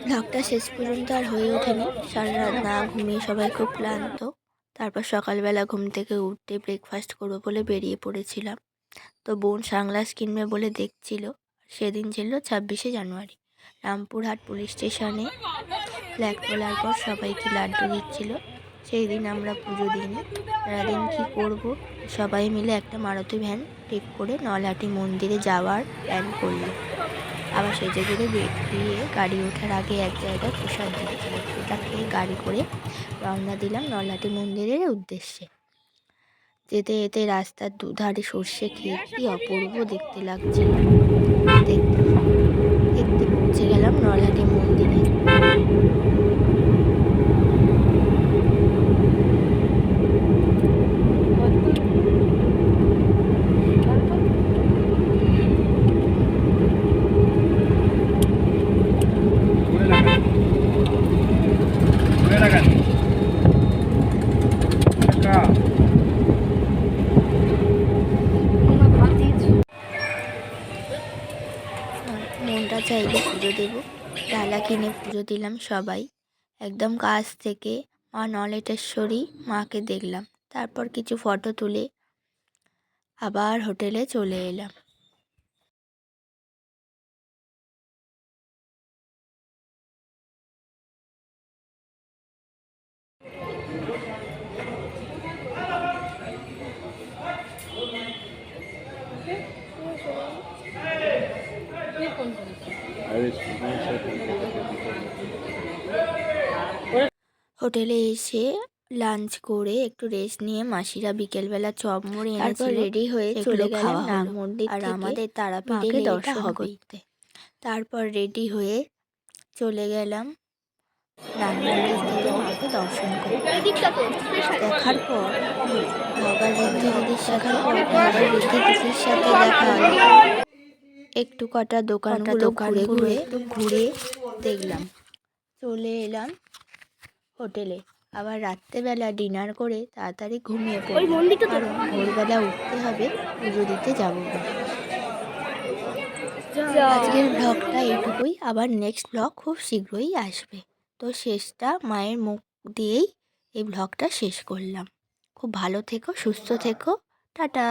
ব্লগটা শেষ পর্যন্ত আর হয়ে ওঠেনি। সারা রাত না ঘুমিয়ে সবাই খুব ক্লান্ত। তারপর সকালবেলা ঘুম থেকে উঠতে ব্রেকফাস্ট করবো বলে বেরিয়ে পড়েছিলাম। তো বোন সানগ্লাস কিনবে বলে দেখছিল। সেদিন ছিল 26শে জানুয়ারি। রামপুরহাট পুলিশ স্টেশনে ফ্ল্যাগ তোলার পর সবাইকে লাড্ডু দিচ্ছিল। সেই দিন আমরা পুজো দিইনি। সারাদিন কী করব, সবাই মিলে একটা মারুতি ভ্যান ঠিক করে নলহাটি মন্দিরে যাওয়ার প্ল্যান করলো। আবার সেজেগুড়ে বেরিয়ে গাড়ি ওঠার আগে এক জায়গায় প্রসাদ দিচ্ছিল। ওটা খেয়ে গাড়ি করে রওনা দিলাম নলহাটি মন্দিরের উদ্দেশ্যে। যেতে যেতে রাস্তার দুধারে সর্ষে ক্ষেত কি অপূর্ব দেখতে লাগছিল। দেখতে দেখতে পৌঁছে গেলাম নলহাটি মন্দিরে। মনটা চাইলে পুজো দেবো। ডালা কিনে পুজো দিলাম সবাই। একদম কাছ থেকে মা নলেটেশ্বরী মাকে দেখলাম। তারপর কিছু ফটো তুলে আবার হোটেলে চলে এলাম। হোটেলে এসে লাঞ্চ করে একটু রেস্ট নিয়ে মাসিরা বিকেলবেলা চপ মুড়ি এনেছিল। তারপর রেডি হয়ে চলে গেলাম নাগ মন্দির আর আমাদের তারাপীঠে দর্শন করতে। তারপর রেডি হয়ে চলে গেলাম নাগ মন্দির থেকে মাকে দর্শন করতে। দেখার পর নগা ঋদ্ধি দিদির সাথে দেখা হলো। একটু কটা দোকানগুলো ঘুরে দেখলাম। চলে এলাম হোটেলে। আবার রাত্রেবেলা ডিনার করে তাড়াতাড়ি ঘুমিয়ে পড়লাম, কারণ ভোরবেলা উঠতে হবে পুজো দিতে যাব বলে। আজকের ব্লগটা এইটুকুই। আবার নেক্সট ব্লগ খুব শীঘ্রই আসবে। তো শেষটা মায়ের মুখ দিয়েই এই ব্লগটা শেষ করলাম। খুব ভালো থেকো, সুস্থ থেকো, টাটা।